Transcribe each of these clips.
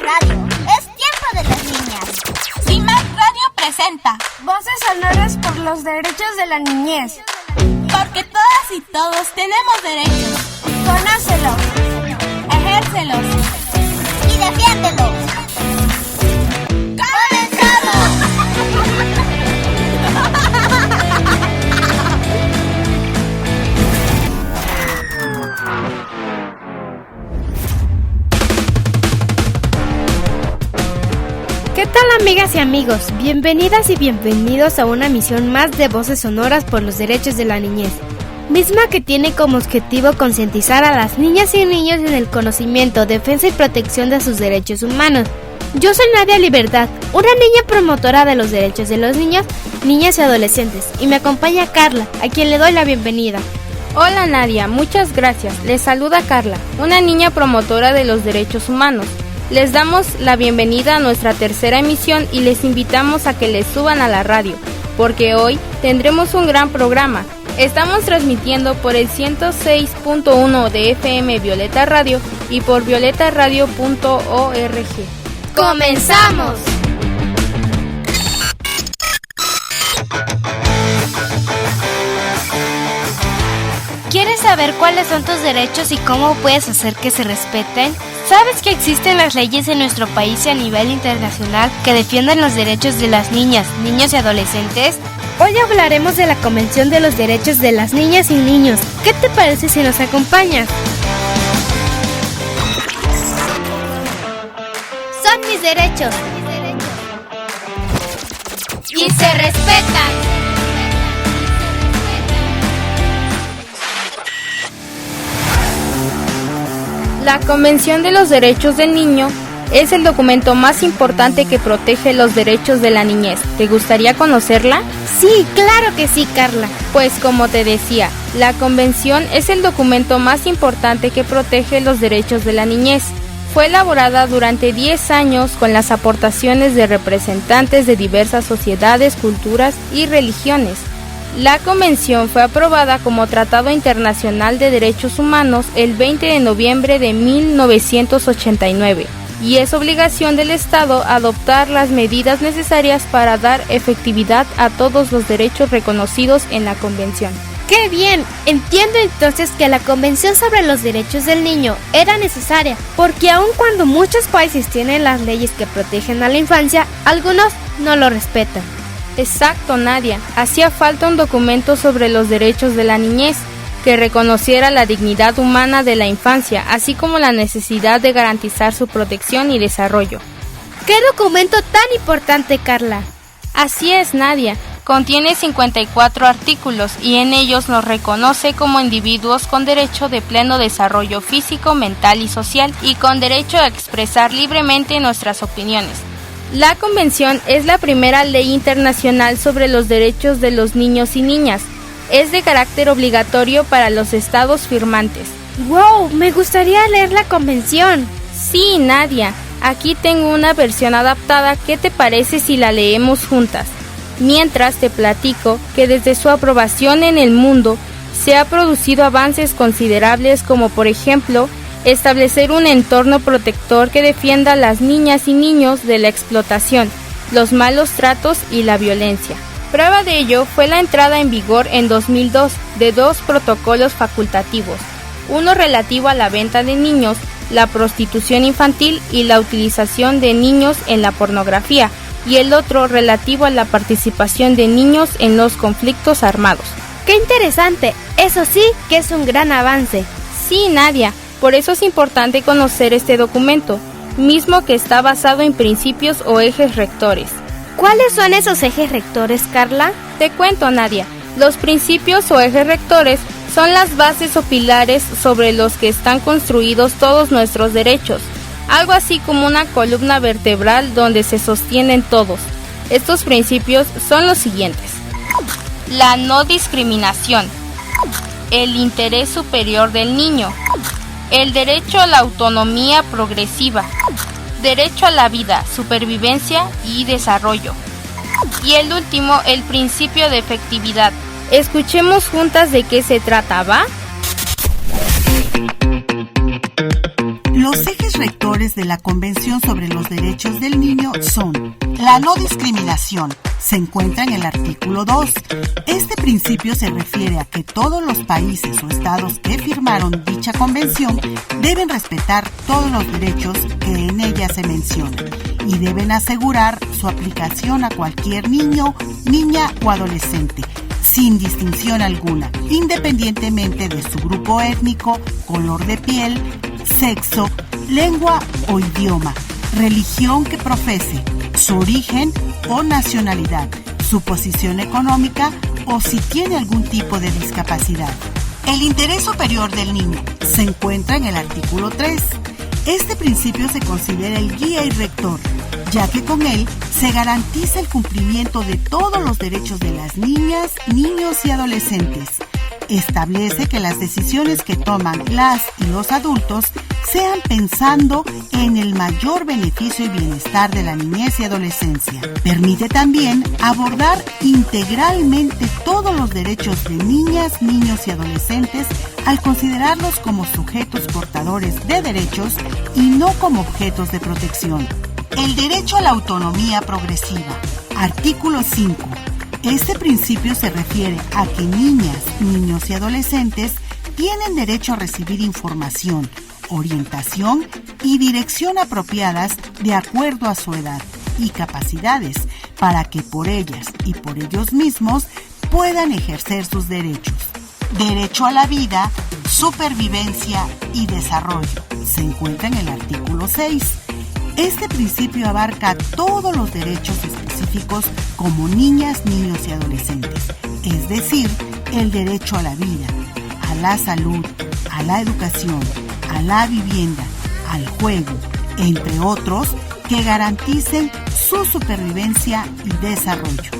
Radio. Es tiempo de las niñas. CIMAC Radio presenta Voces sonoras por los derechos de la niñez. Porque todas y todos tenemos derechos. Conócelos, Ejércelos Y defiéndelos. ¿Qué tal, amigas y amigos? Bienvenidas y bienvenidos a una emisión más de Voces Sonoras por los Derechos de la Niñez, misma que tiene como objetivo concientizar a las niñas y niños en el conocimiento, defensa y protección de sus derechos humanos. Yo soy Nadia Libertad, una niña promotora de los derechos de los niños, niñas y adolescentes, y me acompaña Carla, a quien le doy la bienvenida. Hola Nadia, muchas gracias. Les saluda Carla, una niña promotora de los derechos humanos. Les damos la bienvenida a nuestra tercera emisión y les invitamos a que les suban a la radio, porque hoy tendremos un gran programa. Estamos transmitiendo por el 106.1 de FM Violeta Radio y por violetaradio.org. ¡Comenzamos! ¿Quieres saber cuáles son tus derechos y cómo puedes hacer que se respeten? ¿Sabes que existen las leyes en nuestro país y a nivel internacional que defienden los derechos de las niñas, niños y adolescentes? Hoy hablaremos de la Convención de los Derechos de las Niñas y Niños. ¿Qué te parece si nos acompañas? Son mis derechos. Y se respetan. La Convención de los Derechos del Niño es el documento más importante que protege los derechos de la niñez. ¿Te gustaría conocerla? Sí, claro que sí, Carla. Pues como te decía, la Convención es el documento más importante que protege los derechos de la niñez. Fue elaborada durante 10 años con las aportaciones de representantes de diversas sociedades, culturas y religiones. La Convención fue aprobada como Tratado Internacional de Derechos Humanos el 20 de noviembre de 1989 y es obligación del Estado adoptar las medidas necesarias para dar efectividad a todos los derechos reconocidos en la Convención. ¡Qué bien! Entiendo entonces que la Convención sobre los Derechos del Niño era necesaria, porque aun cuando muchos países tienen las leyes que protegen a la infancia, algunos no lo respetan. Exacto, Nadia. Hacía falta un documento sobre los derechos de la niñez que reconociera la dignidad humana de la infancia, así como la necesidad de garantizar su protección y desarrollo. ¡Qué documento tan importante, Carla! Así es, Nadia. Contiene 54 artículos y en ellos nos reconoce como individuos con derecho de pleno desarrollo físico, mental y social y con derecho a expresar libremente nuestras opiniones. La Convención es la primera ley internacional sobre los derechos de los niños y niñas. Es de carácter obligatorio para los estados firmantes. ¡Wow! Me gustaría leer la Convención. Sí, Nadia. Aquí tengo una versión adaptada. ¿Qué te parece si la leemos juntas? Mientras te platico que desde su aprobación en el mundo se ha producido avances considerables como por ejemplo establecer un entorno protector que defienda a las niñas y niños de la explotación, los malos tratos y la violencia. Prueba de ello fue la entrada en vigor en 2002 de 2 protocolos facultativos, uno relativo a la venta de niños, la prostitución infantil y la utilización de niños en la pornografía, y el otro relativo a la participación de niños en los conflictos armados. ¡Qué interesante! Eso sí que es un gran avance. Sí, Nadia. Por eso es importante conocer este documento, mismo que está basado en principios o ejes rectores. ¿Cuáles son esos ejes rectores, Carla? Te cuento, Nadia. Los principios o ejes rectores son las bases o pilares sobre los que están construidos todos nuestros derechos, algo así como una columna vertebral donde se sostienen todos. Estos principios son los siguientes: la no discriminación, el interés superior del niño, el derecho a la autonomía progresiva, derecho a la vida, supervivencia y desarrollo. Y el último, el principio de efectividad. Escuchemos juntas de qué se trata, ¿va? Los ejes rectores de la Convención sobre los Derechos del Niño son la no discriminación. Se encuentra en el artículo 2. Este principio se refiere a que todos los países o estados que firmaron dicha convención deben respetar todos los derechos que en ella se mencionan y deben asegurar su aplicación a cualquier niño, niña o adolescente, sin distinción alguna, independientemente de su grupo étnico, color de piel, sexo, lengua o idioma, religión que profese, su origen o nacionalidad, su posición económica o si tiene algún tipo de discapacidad. El interés superior del niño se encuentra en el artículo 3. Este principio se considera el guía y rector, ya que con él se garantiza el cumplimiento de todos los derechos de las niñas, niños y adolescentes. Establece que las decisiones que toman las y los adultos sean pensando en el mayor beneficio y bienestar de la niñez y adolescencia. Permite también abordar integralmente todos los derechos de niñas, niños y adolescentes al considerarlos como sujetos portadores de derechos y no como objetos de protección. El derecho a la autonomía progresiva. Artículo 5. Este principio se refiere a que niñas, niños y adolescentes tienen derecho a recibir información, orientación y dirección apropiadas de acuerdo a su edad y capacidades para que por ellas y por ellos mismos puedan ejercer sus derechos. Derecho a la vida, supervivencia y desarrollo. Se encuentra en el artículo 6. Este principio abarca todos los derechos específicos como niñas, niños y adolescentes, es decir, el derecho a la vida, a la salud, a la educación, a la vivienda, al juego, entre otros, que garanticen su supervivencia y desarrollo.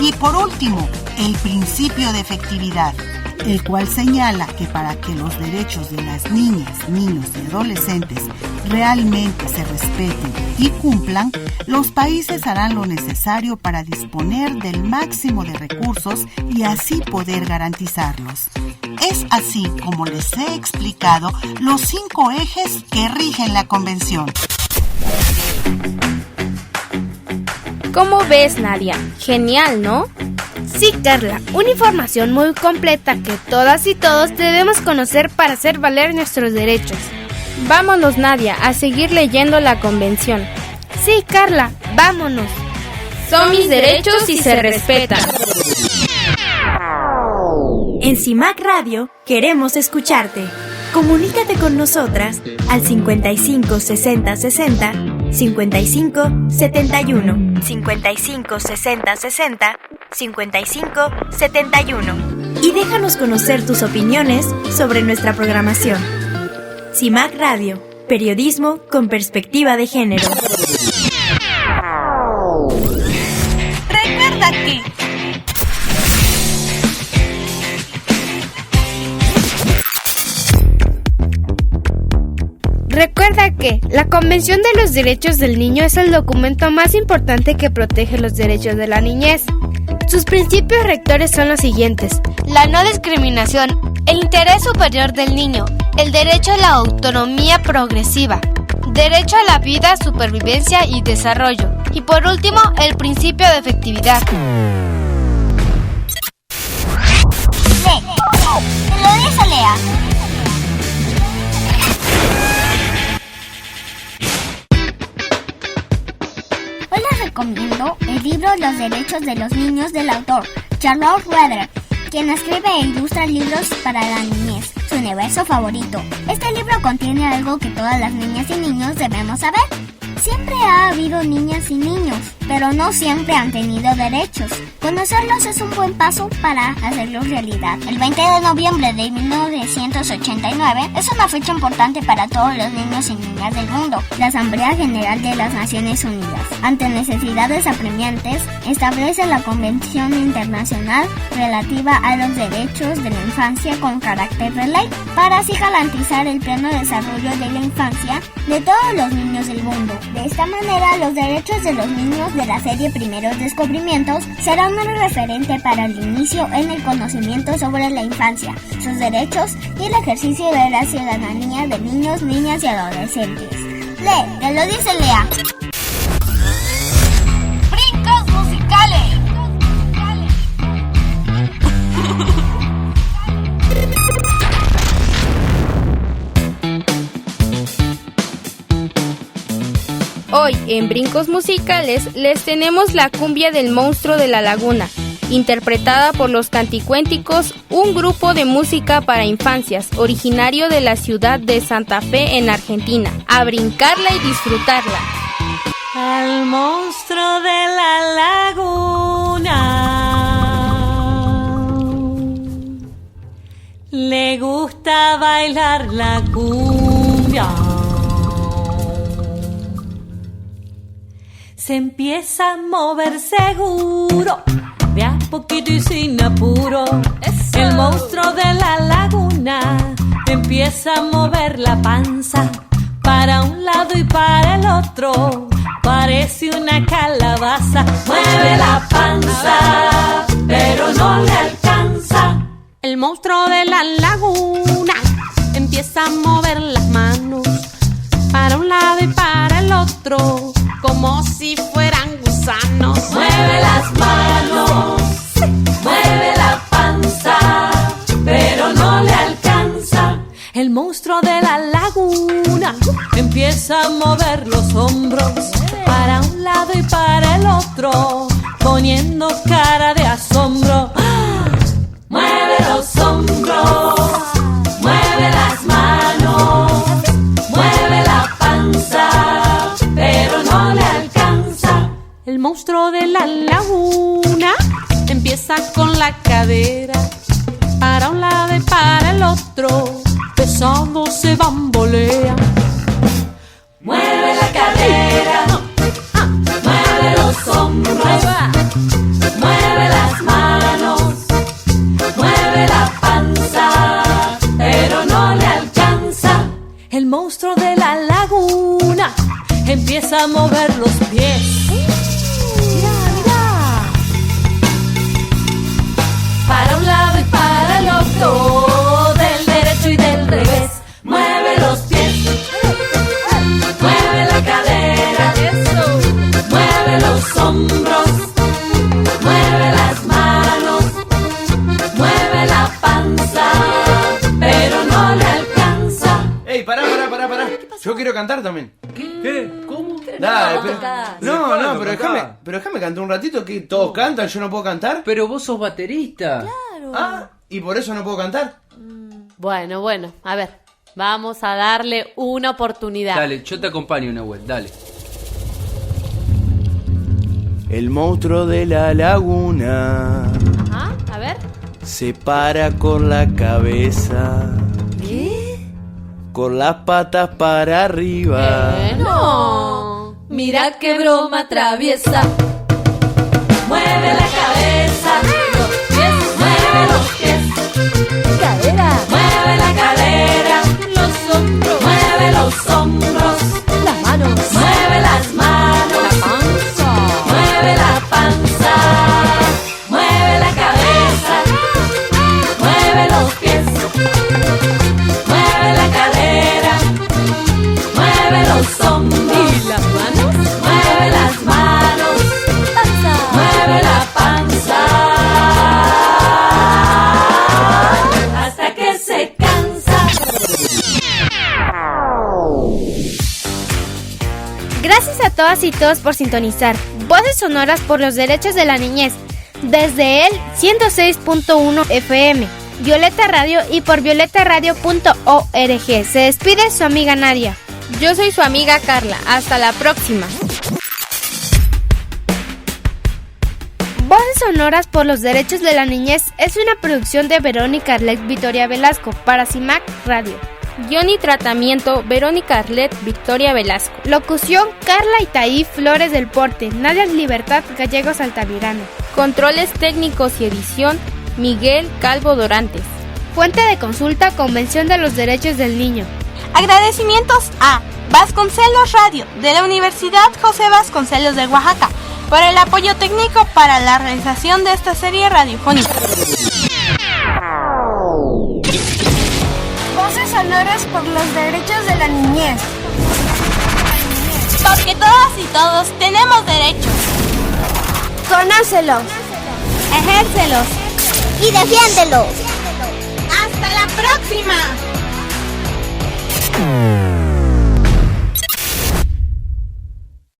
Y por último, el principio de efectividad, el cual señala que para que los derechos de las niñas, niños y adolescentes realmente se respeten y cumplan, los países harán lo necesario para disponer del máximo de recursos y así poder garantizarlos. Es así como les he explicado los 5 ejes que rigen la Convención. ¿Cómo ves, Nadia? Genial, ¿no? Sí, Carla, una información muy completa que todas y todos debemos conocer para hacer valer nuestros derechos. Vámonos, Nadia, a seguir leyendo la convención. Sí, Carla, vámonos. Son mis derechos y se respetan. En CIMAC Radio queremos escucharte. Comunícate con nosotras al 55 60 60 55 71 55 60 60 55 71 y déjanos conocer tus opiniones sobre nuestra programación. CIMAC Radio, periodismo con perspectiva de género. Recuerda que Recuerda que la Convención de los Derechos del Niño es el documento más importante que protege los derechos de la niñez. Sus principios rectores son los siguientes: la no discriminación, el interés superior del niño, el derecho a la autonomía progresiva, derecho a la vida, supervivencia y desarrollo, y por último, el principio de efectividad. Melodía Lea. Hoy les recomiendo el libro Los Derechos de los Niños del autor Charlotte Roeder, quien escribe e ilustra libros para la niñez, su universo favorito. Este libro contiene algo que todas las niñas y niños debemos saber. Siempre ha habido niñas y niños, pero no siempre han tenido derechos. Conocerlos es un buen paso para hacerlos realidad. El 20 de noviembre de 1989 es una fecha importante para todos los niños y niñas del mundo. La Asamblea General de las Naciones Unidas, ante necesidades apremiantes, establece la Convención Internacional relativa a los derechos de la infancia con carácter de ley, para así garantizar el pleno desarrollo de la infancia de todos los niños del mundo. De esta manera, los derechos de los niños de la serie Primeros Descubrimientos, será un referente para el inicio en el conocimiento sobre la infancia, sus derechos y el ejercicio de la ciudadanía de niños, niñas y adolescentes. Lee, que lo dice Lea. ¡Brincos musicales! Hoy en Brincos Musicales les tenemos la cumbia del monstruo de la laguna, interpretada por los Canticuénticos, un grupo de música para infancias originario de la ciudad de Santa Fe en Argentina. A brincarla y disfrutarla. Al monstruo de la laguna le gusta bailar la cumbia. Se empieza a mover seguro, de a poquito y sin apuro. ¡Eso! El monstruo de la laguna empieza a mover la panza para un lado y para el otro. Parece una calabaza. Mueve la panza, pero no le alcanza. El monstruo de la laguna empieza a mover las manos para un lado y para el otro, como si fueran gusanos. Mueve las manos, mueve la panza, pero no le alcanza. El monstruo de la laguna empieza a mover los hombros para un lado y para el otro, poniendo cara de asombro. Mueve los hombros, mueve las manos, mueve la panza, pero no le alcanza. El monstruo de la laguna empieza con la cadera para un lado y para el otro, pesado se bambolea. Mueve la cadera, mueve los hombros, mueve las manos, mueve la panza, pero no le alcanza. El monstruo de la laguna empieza a mover los pies. Mira, mira. Para un lado y para el otro, del derecho y del revés. Mueve los pies, mueve la cadera, mueve los hombros, mueve las manos, mueve la panza, pero no le alcanza. ¡Ey, pará! Yo quiero cantar también. ¿Qué? ¿Cómo? Dale, pero déjame cantar un ratito, que todos cantan, yo no puedo cantar. Pero vos sos baterista. Claro. Ah, ¿y por eso no puedo cantar? Bueno, a ver, vamos a darle una oportunidad. Dale, yo te acompaño, Nahuel, dale. El monstruo de la laguna Ajá, a ver. se para con la cabeza, ¿Qué? con las patas para arriba. No. Mira qué broma traviesa. Mueve la cabeza, los pies, mueve los pies. Cadera. Mueve la cadera, los hombros, mueve los hombros, las manos, mueve las manos, la panza, mueve la panza, mueve la cabeza, mueve los pies, mueve la cadera, mueve los hombros y las manos, mueve las manos, panza, mueve la panza, hasta que se cansa. Gracias a todas y todos por sintonizar Voces Sonoras por los Derechos de la Niñez desde el 106.1 FM, Violeta Radio y por violetaradio.org. Se despide su amiga Nadia. Yo soy su amiga Carla. Hasta la próxima. Voces Sonoras por los Derechos de la Niñez es una producción de Verónica Arlet Victoria Velasco para CIMAC Radio. Guión y tratamiento, Verónica Arlet Victoria Velasco. Locución, Carla Itaí Flores del Porte, Nadia Libertad Gallegos Altamirano. Controles técnicos y edición, Miguel Calvo Dorantes. Fuente de consulta, Convención de los Derechos del Niño. Agradecimientos a Vasconcelos Radio de la Universidad José Vasconcelos de Oaxaca, por el apoyo técnico para la realización de esta serie radiofónica. Voces sonoras por los derechos de la niñez. Porque todas y todos tenemos derechos. Conócelos. Ejércelos. Y defiéndelos. ¡Hasta la próxima!